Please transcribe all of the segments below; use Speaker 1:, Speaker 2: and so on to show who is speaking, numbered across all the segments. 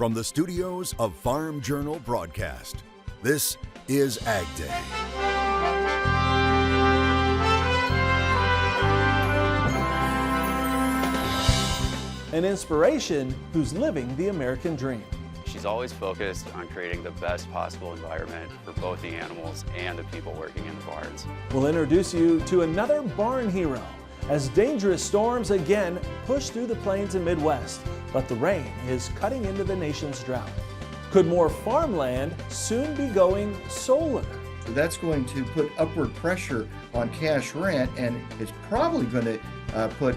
Speaker 1: From the studios of Farm Journal Broadcast, this is AgDay.
Speaker 2: An inspiration who's living the American dream.
Speaker 3: She's always focused on creating the best possible environment for both the animals and the people working in the barns.
Speaker 2: We'll introduce you to another barn hero as dangerous storms again push through the plains and Midwest, but the rain is cutting into the nation's drought. Could more farmland soon be going solar?
Speaker 4: So that's going to put upward pressure on cash rent, and it's probably going to put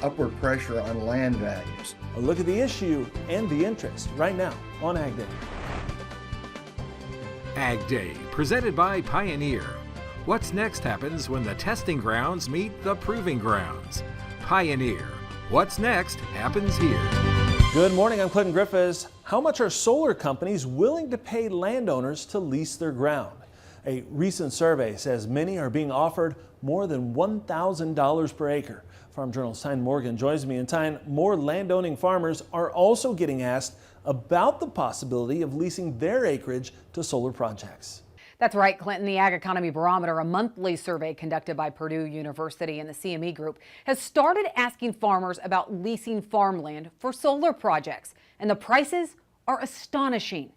Speaker 4: upward pressure on land values.
Speaker 2: A look at the issue and the interest right now on AgDay.
Speaker 5: AgDay, presented by Pioneer. What's next happens when the testing grounds meet the proving grounds. Pioneer. What's next happens here.
Speaker 2: Good morning, I'm Clinton Griffiths. How much are solar companies willing to pay landowners to lease their ground? A recent survey says many are being offered more than $1,000 per acre. Farm Journal's Tyne Morgan joins me, and Tyne, more landowning farmers are also getting asked about the possibility of leasing their acreage to solar projects.
Speaker 6: That's right, Clinton. The Ag Economy Barometer, a monthly survey conducted by Purdue University and the CME Group, has started asking farmers about leasing farmland for solar projects, and the prices are astonishing.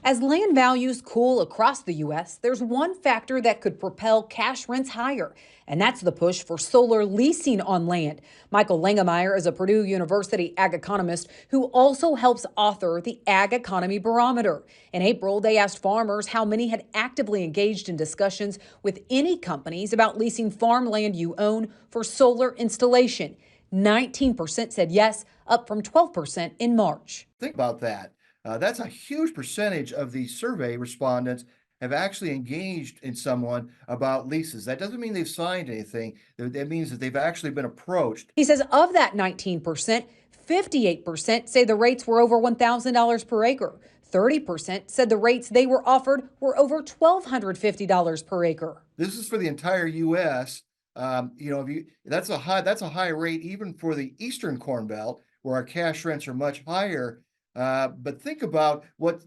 Speaker 6: As land values cool across the U.S., there's one factor that could propel cash rents higher, and that's the push for solar leasing on land. Michael Langemeyer is a Purdue University ag economist who also helps author the Ag Economy Barometer. In April, they asked farmers how many had actively engaged in discussions with any companies about leasing farmland you own for solar installation. 19% said yes, up from 12% in March.
Speaker 4: Think about that. That's a huge percentage of the survey respondents have actually engaged in someone about leases. That doesn't mean they've signed anything. That means that they've actually been approached.
Speaker 6: He says of that 19%, 58% say the rates were over $1,000 per acre. 30% said the rates they were offered were over $1,250 per acre.
Speaker 4: This is for the entire U.S. That's a high rate even for the Eastern Corn Belt, where our cash rents are much higher. But think about what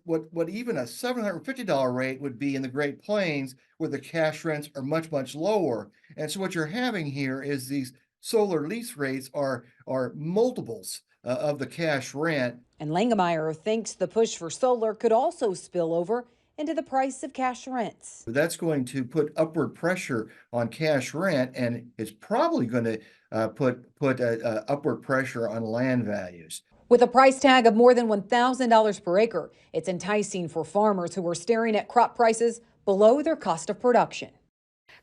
Speaker 4: even a $750 rate would be in the Great Plains, where the cash rents are much, much lower. And so what you're having here is these solar lease rates are multiples of the cash rent.
Speaker 6: And Langemeyer thinks the push for solar could also spill over into the price of cash rents.
Speaker 4: That's going to put upward pressure on cash rent, and it's probably going to put upward pressure on land values.
Speaker 6: With a price tag of more than $1,000 per acre, it's enticing for farmers who are staring at crop prices below their cost of production.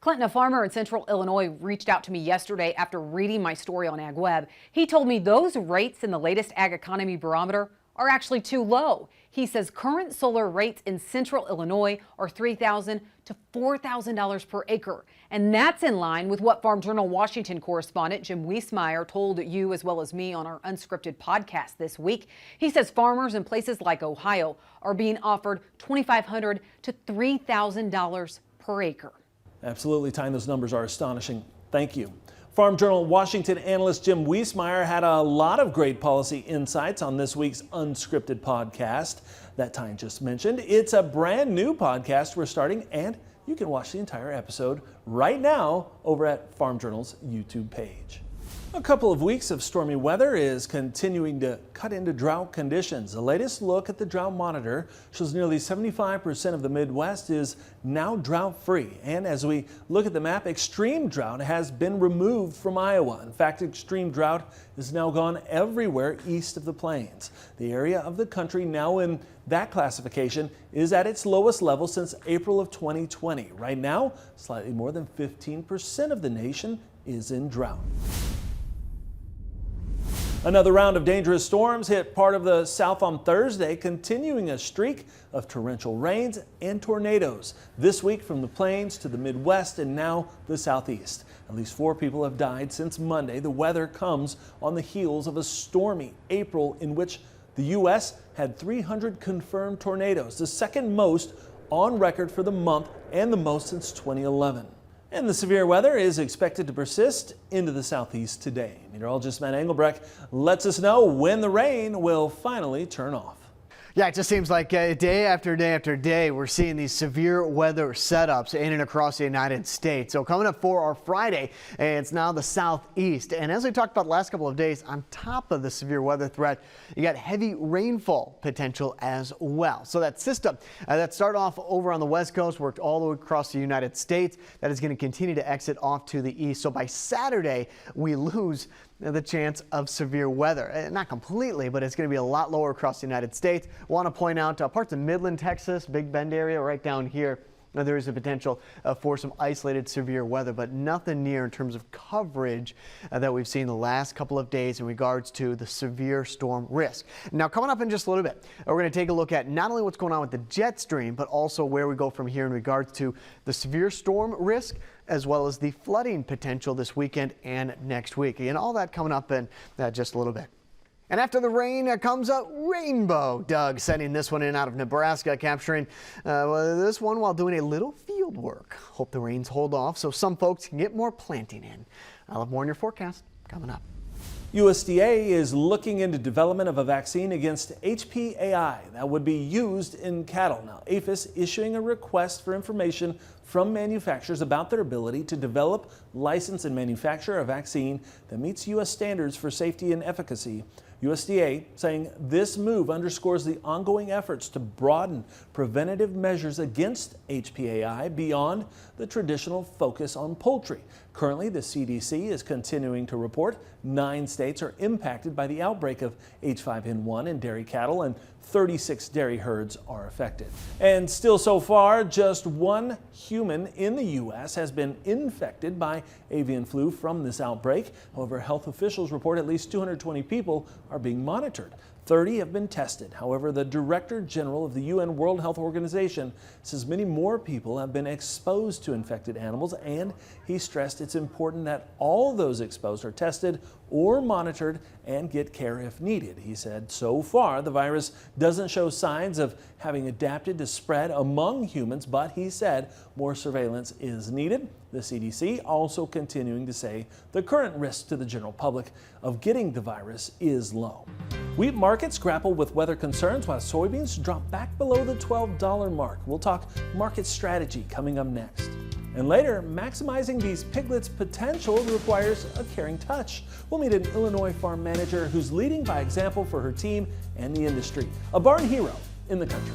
Speaker 6: Clinton, a farmer in central Illinois, reached out to me yesterday after reading my story on AgWeb. He told me those rates in the latest Ag Economy Barometer are actually too low. He says current solar rates in central Illinois are $3,000 to $4,000 per acre. And that's in line with what Farm Journal Washington correspondent Jim Wiesmeyer told you as well as me on our unscripted podcast this week. He says farmers in places like Ohio are being offered $2,500 to $3,000 per acre.
Speaker 2: Absolutely, Tyne, those numbers are astonishing. Thank you. Farm Journal Washington analyst Jim Wiesmeyer had a lot of great policy insights on this week's unscripted podcast that Tyne just mentioned. It's a brand new podcast we're starting, and you can watch the entire episode right now over at Farm Journal's YouTube page. A couple of weeks of stormy weather is continuing to cut into drought conditions. The latest look at the drought monitor shows nearly 75% of the Midwest is now drought-free. And as we look at the map, extreme drought has been removed from Iowa. In fact, extreme drought is now gone everywhere east of the plains. The area of the country now in that classification is at its lowest level since April of 2020. Right now, slightly more than 15% of the nation is in drought. Another round of dangerous storms hit part of the South on Thursday, continuing a streak of torrential rains and tornadoes this week from the plains to the Midwest and now the Southeast. At least 4 people have died since Monday. The weather comes on the heels of a stormy April in which the U.S. had 300 confirmed tornadoes, the second most on record for the month and the most since 2011. And the severe weather is expected to persist into the southeast today. Meteorologist Matt Engelbrecht lets us know when the rain will finally turn off.
Speaker 7: Yeah, it just seems like day after day after day, we're seeing these severe weather setups in and across the United States. So coming up for our Friday, it's now the southeast. And as we talked about the last couple of days, on top of the severe weather threat, you got heavy rainfall potential as well. So that system that started off over on the west coast, worked all the way across the United States, that is going to continue to exit off to the east. So by Saturday, we lose the chance of severe weather. Not completely, but it's going to be a lot lower across the United States. Want to point out parts of Midland, Texas, Big Bend area right down here. There is a potential for some isolated severe weather, but nothing near in terms of coverage that we've seen the last couple of days in regards to the severe storm risk. Now, coming up in just a little bit, we're going to take a look at not only what's going on with the jet stream, but also where we go from here in regards to the severe storm risk, as well as the flooding potential this weekend and next week. And all that coming up in just a little bit. And after the rain comes a rainbow. Doug sending this one in out of Nebraska, capturing this one while doing a little field work. Hope the rains hold off so some folks can get more planting in. I'll have more in your forecast coming up.
Speaker 2: USDA is looking into development of a vaccine against HPAI that would be used in cattle. Now, APHIS issuing a request for information from manufacturers about their ability to develop, license, and manufacture a vaccine that meets U.S. standards for safety and efficacy. USDA saying this move underscores the ongoing efforts to broaden preventative measures against HPAI beyond the traditional focus on poultry. Currently, the CDC is continuing to report 9 states are impacted by the outbreak of H5N1 in dairy cattle, and 36 dairy herds are affected. And still so far, just 1 human in the U.S. has been infected by avian flu from this outbreak. However, health officials report at least 220 people are being monitored. 30 have been tested. However, the Director General of the UN World Health Organization says many more people have been exposed to infected animals, and he stressed it's important that all those exposed are tested or monitored and get care if needed. He said so far the virus doesn't show signs of having adapted to spread among humans, but he said more surveillance is needed. The CDC also continuing to say the current risk to the general public of getting the virus is low. Wheat markets grapple with weather concerns while soybeans drop back below the $12 mark. We'll talk market strategy coming up next. And later, maximizing these piglets' potential requires a caring touch. We'll meet an Illinois farm manager who's leading by example for her team and the industry. A barn hero in the country.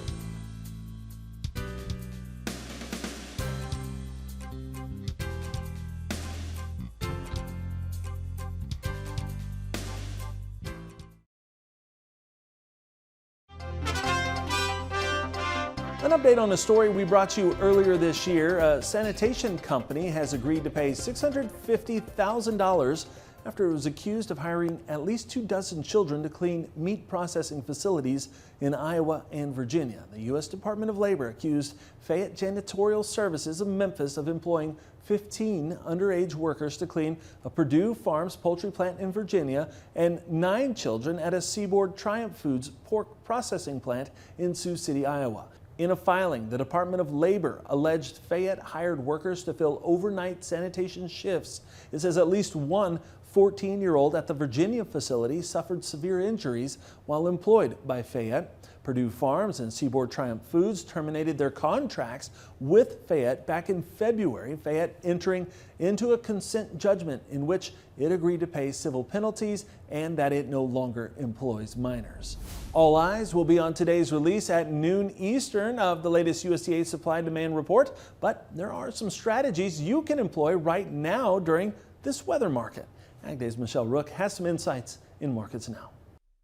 Speaker 2: An update on a story we brought you earlier this year. A sanitation company has agreed to pay $650,000 after it was accused of hiring at least 24 children to clean meat processing facilities in Iowa and Virginia. The U.S. Department of Labor accused Fayette Janitorial Services of Memphis of employing 15 underage workers to clean a Purdue Farms poultry plant in Virginia and 9 children at a Seaboard Triumph Foods pork processing plant in Sioux City, Iowa. In a filing, the Department of Labor alleged Fayette hired workers to fill overnight sanitation shifts. It says at least one 14-year-old at the Virginia facility suffered severe injuries while employed by Fayette. Purdue Farms and Seaboard Triumph Foods terminated their contracts with Fayette back in February, Fayette entering into a consent judgment in which it agreed to pay civil penalties and that it no longer employs minors. All eyes will be on today's release at noon Eastern of the latest USDA supply and demand report, but there are some strategies you can employ right now during this weather market. AgDay's Michelle Rook has some insights in Markets Now.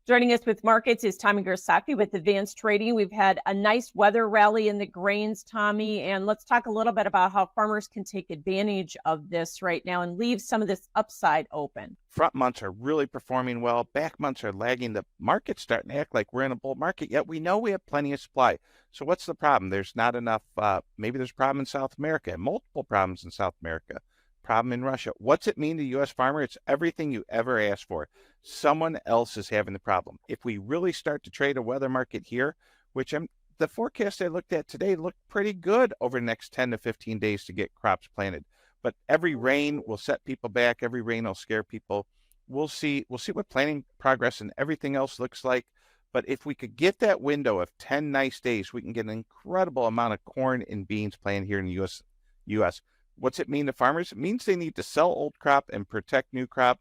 Speaker 8: Joining us with markets is Tommy Grasacki with Advanced Trading. We've had a nice weather rally in the grains, Tommy, and let's talk a little bit about how farmers can take advantage of this right now and leave some of this upside open.
Speaker 9: Front months are really performing well. Back months are lagging. The market's starting to act like we're in a bull market, yet we know we have plenty of supply. So what's the problem? There's not enough. Maybe there's a problem in South America, multiple problems in South America. Problem in Russia. What's it mean to the U.S. farmer? It's everything you ever asked for. Someone else is having the problem. If we really start to trade a weather market here, which the forecast I looked at today looked pretty good over the next 10 to 15 days to get crops planted. But every rain will set people back. Every rain will scare people. We'll see what planting progress and everything else looks like. But if we could get that window of 10 nice days, we can get an incredible amount of corn and beans planted here in the U.S. What's it mean to farmers? It means they need to sell old crop and protect new crop.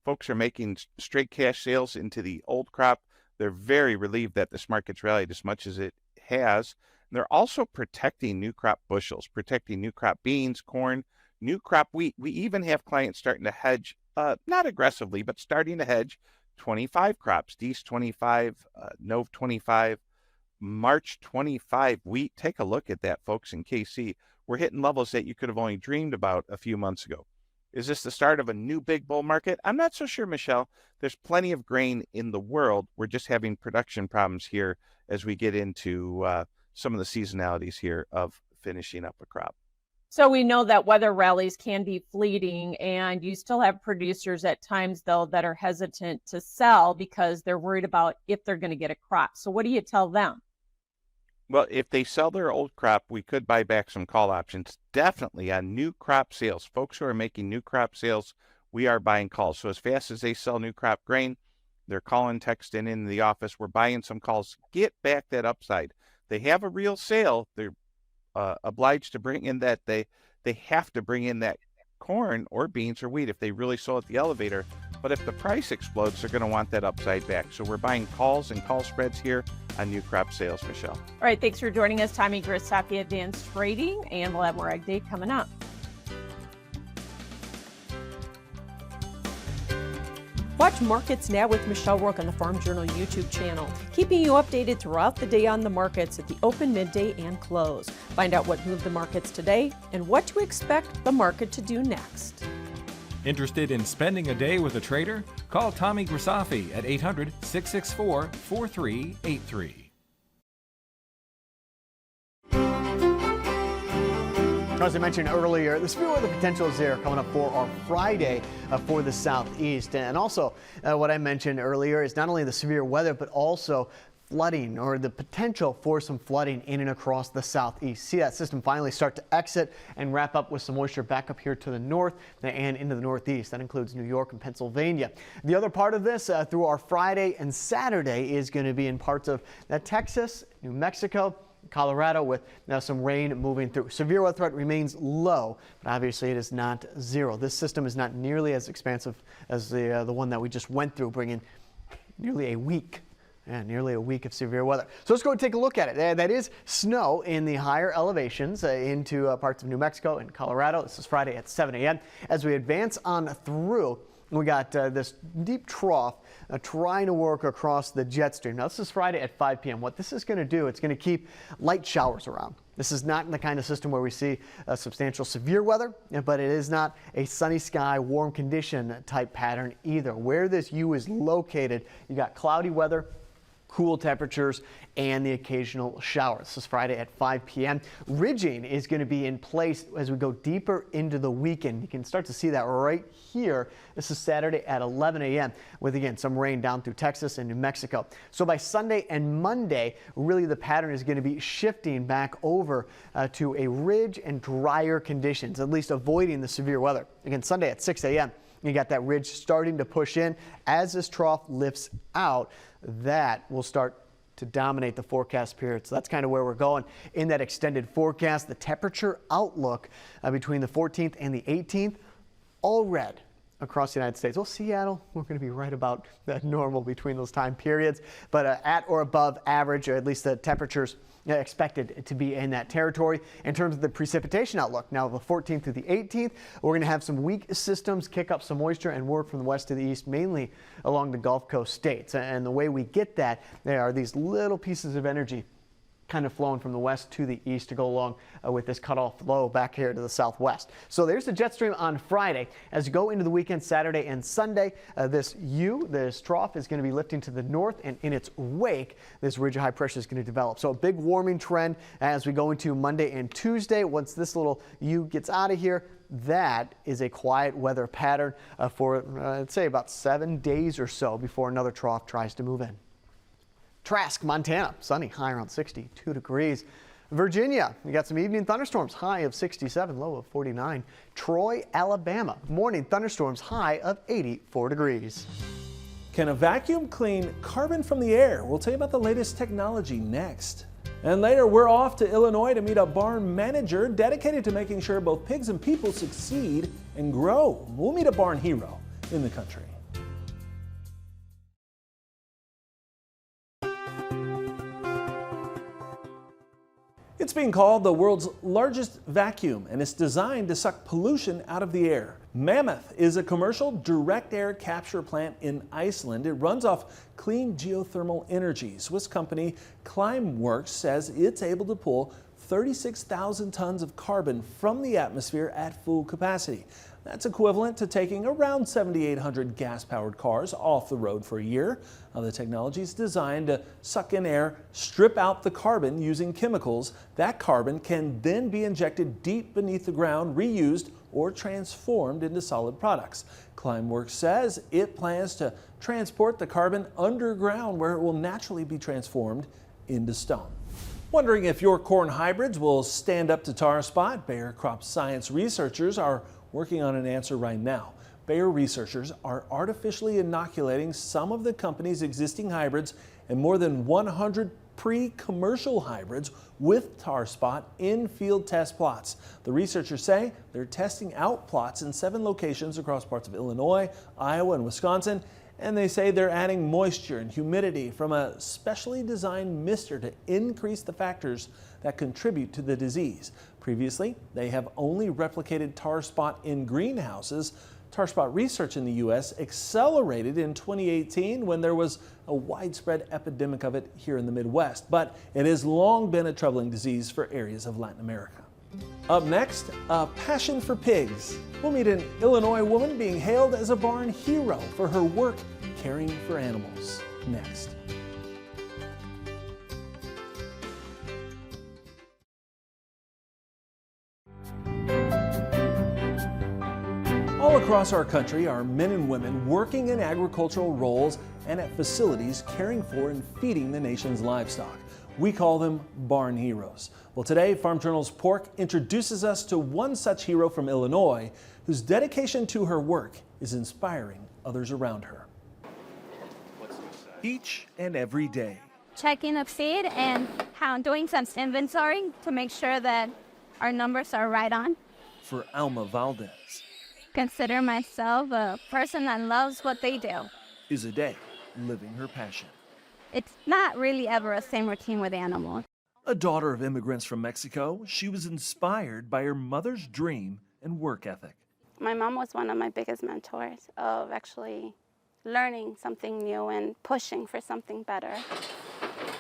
Speaker 9: Folks are making straight cash sales into the old crop. They're very relieved that this market's rallied as much as it has. And they're also protecting new crop bushels, protecting new crop beans, corn, new crop wheat. We even have clients starting to hedge, not aggressively, but starting to hedge 25 crops, Dees 25, Nov 25, March 25 wheat. Take a look at that, folks, in KC. We're hitting levels that you could have only dreamed about a few months ago. Is this the start of a new big bull market? I'm not so sure, Michelle. There's plenty of grain in the world. We're just having production problems here as we get into some of the seasonalities here of finishing up a crop.
Speaker 8: So we know that weather rallies can be fleeting, and you still have producers at times, though, that are hesitant to sell because they're worried about if they're going to get a crop. So what do you tell them?
Speaker 9: Well, if they sell their old crop, we could buy back some call options. Definitely on new crop sales. Folks who are making new crop sales, we are buying calls. So as fast as they sell new crop grain, they're calling, texting in the office. We're buying some calls. Get back that upside. They have a real sale. They're obliged to bring in that. They have to bring in that corn or beans or wheat if they really sold at the elevator. But if the price explodes, they're going to want that upside back. So we're buying calls and call spreads here on new crop sales, Michelle.
Speaker 8: All right, thanks for joining us, Tommy Griffiths, Advanced Trading, and we'll have more AgDay coming up.
Speaker 10: Watch Markets Now with Michelle Rourke on the Farm Journal YouTube channel, keeping you updated throughout the day on the markets at the open, midday, and close. Find out what moved the markets today and what to expect the market to do next.
Speaker 5: Interested in spending a day with a trader? Call Tommy Griffiths at 800-664-4383.
Speaker 7: As I mentioned earlier, the severe weather potential is there coming up for our Friday for the Southeast. And also, what I mentioned earlier is not only the severe weather, but also flooding, or the potential for some flooding in and across the Southeast. See that system finally start to exit and wrap up with some moisture back up here to the north and into the Northeast. That includes New York and Pennsylvania. The other part of this through our Friday and Saturday is going to be in parts of Texas, New Mexico, Colorado, with now some rain moving through. Severe weather threat remains low, but obviously it is not zero. This system is not nearly as expansive as the one that we just went through, bringing nearly a week. Nearly a week of severe weather. So let's go and take a look at it. That is snow in the higher elevations into parts of New Mexico and Colorado. This is Friday at 7 a.m. As we advance on through, we got this deep trough trying to work across the jet stream. Now, this is Friday at 5 p.m. What this is going to do, it's going to keep light showers around. This is not the kind of system where we see substantial severe weather, but it is not a sunny sky, warm condition type pattern either. Where this U is located, you got cloudy weather, cool temperatures, and the occasional shower. This is Friday at 5 p.m. Ridging is going to be in place as we go deeper into the weekend. You can start to see that right here. This is Saturday at 11 a.m. with, again, some rain down through Texas and New Mexico. So by Sunday and Monday, really the pattern is going to be shifting back over to a ridge and drier conditions, at least avoiding the severe weather. Again, Sunday at 6 a.m. You got that ridge starting to push in. As this trough lifts out, that will start to dominate the forecast period. So that's kind of where we're going in that extended forecast. The temperature outlook between the 14th and the 18th, all red across the United States. Well, Seattle, we're going to be right about that normal between those time periods, but at or above average, or at least the temperatures expected to be in that territory. In terms of the precipitation outlook, now the 14th through the 18th, we're going to have some weak systems kick up some moisture and work from the west to the east, mainly along the Gulf Coast states. And the way we get that, there are these little pieces of energy kind of flowing from the west to the east to go along with this cutoff flow back here to the southwest. So there's the jet stream on Friday. As you go into the weekend, Saturday and Sunday, this trough is going to be lifting to the north, and in its wake, this ridge of high pressure is going to develop. So a big warming trend as we go into Monday and Tuesday. Once this little U gets out of here, that is a quiet weather pattern for, I'd say, about 7 days or so before another trough tries to move in. Trask, Montana, sunny, high around 62 degrees. Virginia, you got some evening thunderstorms, high of 67, low of 49. Troy, Alabama, morning thunderstorms, high of 84 degrees.
Speaker 2: Can a vacuum clean carbon from the air? We'll tell you about the latest technology next. And later, we're off to Illinois to meet a barn manager dedicated to making sure both pigs and people succeed and grow. We'll meet a barn hero in the country. It's being called the world's largest vacuum, and it's designed to suck pollution out of the air. Mammoth is a commercial direct air capture plant in Iceland. It runs off clean geothermal energy. Swiss company Climeworks says it's able to pull 36,000 tons of carbon from the atmosphere at full capacity. That's equivalent to taking around 7,800 gas-powered cars off the road for a year. Now, the technology is designed to suck in air, strip out the carbon using chemicals. That carbon can then be injected deep beneath the ground, reused, or transformed into solid products. Climeworks says it plans to transport the carbon underground where it will naturally be transformed into stone. Wondering if your corn hybrids will stand up to tar spot? Bayer crop science researchers are working on an answer right now. Bayer researchers are artificially inoculating some of the company's existing hybrids and more than 100 pre-commercial hybrids with tar spot in field test plots. The researchers say they're testing out plots in 7 locations across parts of Illinois, Iowa, and Wisconsin. And they say they're adding moisture and humidity from a specially designed mister to increase the factors that contribute to the disease. Previously, they have only replicated tar spot in greenhouses. Tar spot research in the U.S. accelerated in 2018 when there was a widespread epidemic of it here in the Midwest, but it has long been a troubling disease for areas of Latin America. Up next, a passion for pigs. We'll meet an Illinois woman being hailed as a barn hero for her work caring for animals. Next. All across our country are men and women working in agricultural roles and at facilities caring for and feeding the nation's livestock. We call them barn heroes. Well, today, Farm Journal's Pork introduces us to one such hero from Illinois whose dedication to her work is inspiring others around her. Each and every day.
Speaker 11: Checking the feed and doing some inventory to make sure that our numbers are right on.
Speaker 2: For Alma Valdez.
Speaker 11: Consider myself a person that loves what they do.
Speaker 2: Is a day living her passion.
Speaker 11: It's not really ever a same routine with animals.
Speaker 2: A daughter of immigrants from Mexico, she was inspired by her mother's dream and work ethic.
Speaker 12: My mom was one of my biggest mentors of actually learning something new and pushing for something better.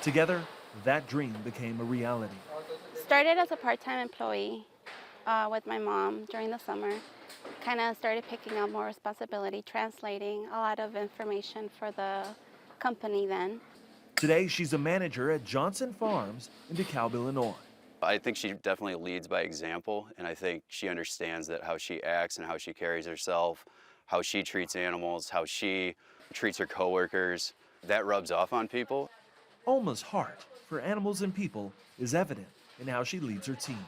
Speaker 2: Together, that dream became a reality.
Speaker 12: Started as a part-time employee with my mom during the summer. Kind of started picking up more responsibility, translating a lot of information for the company then.
Speaker 2: Today, she's a manager at Johnson Farms in DeKalb, Illinois.
Speaker 3: I think she definitely leads by example, and I think she understands that how she acts and how she carries herself, how she treats animals, how she treats her coworkers, that rubs off on people.
Speaker 2: Alma's heart for animals and people is evident in how she leads her team.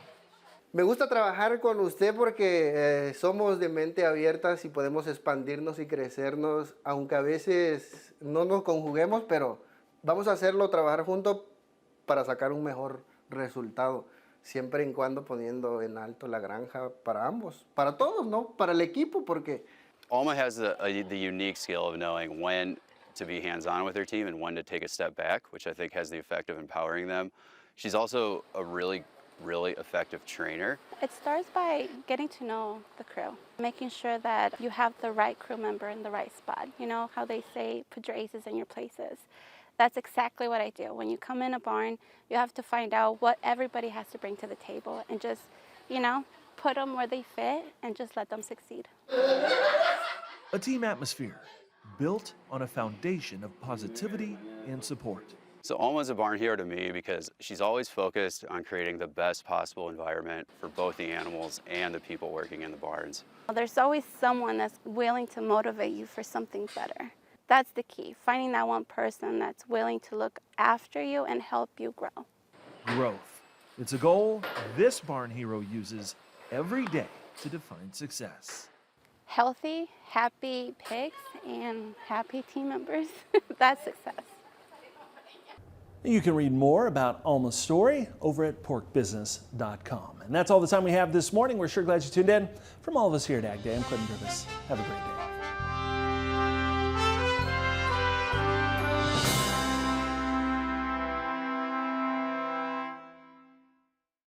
Speaker 13: Me gusta trabajar con usted porque somos de mente abiertas y podemos expandirnos y crecernos, aunque a veces no nos conjuguemos, pero vamos a hacerlo, trabajar juntos para sacar un mejor resultado, siempre y cuando poniendo en alto la granja para ambos, para todos, ¿no? Para el equipo, porque
Speaker 3: Alma has the unique skill of knowing when to be hands-on with her team and when to take a step back, which I think has the effect of empowering them. She's also a really effective trainer.
Speaker 12: It starts by getting to know the crew, making sure that you have the right crew member in the right spot. You know how they say, put your aces in your places. That's exactly what I do. When you come in a barn, you have to find out what everybody has to bring to the table and just, put them where they fit and just let them succeed.
Speaker 2: A team atmosphere built on a foundation of positivity and support.
Speaker 3: So Alma's a barn hero to me because she's always focused on creating the best possible environment for both the animals and the people working in the barns.
Speaker 12: There's always someone that's willing to motivate you for something better. That's the key, finding that one person that's willing to look after you and help you grow.
Speaker 2: Growth It's a goal this barn hero uses every day to define success.
Speaker 12: Healthy, happy pigs and happy team members. That's success.
Speaker 2: You can read more about Alma's story over at porkbusiness.com. And that's all the time we have this morning. We're sure glad you tuned in. From all of us here at AgDay, I'm Clinton Griffiths. Have a great day.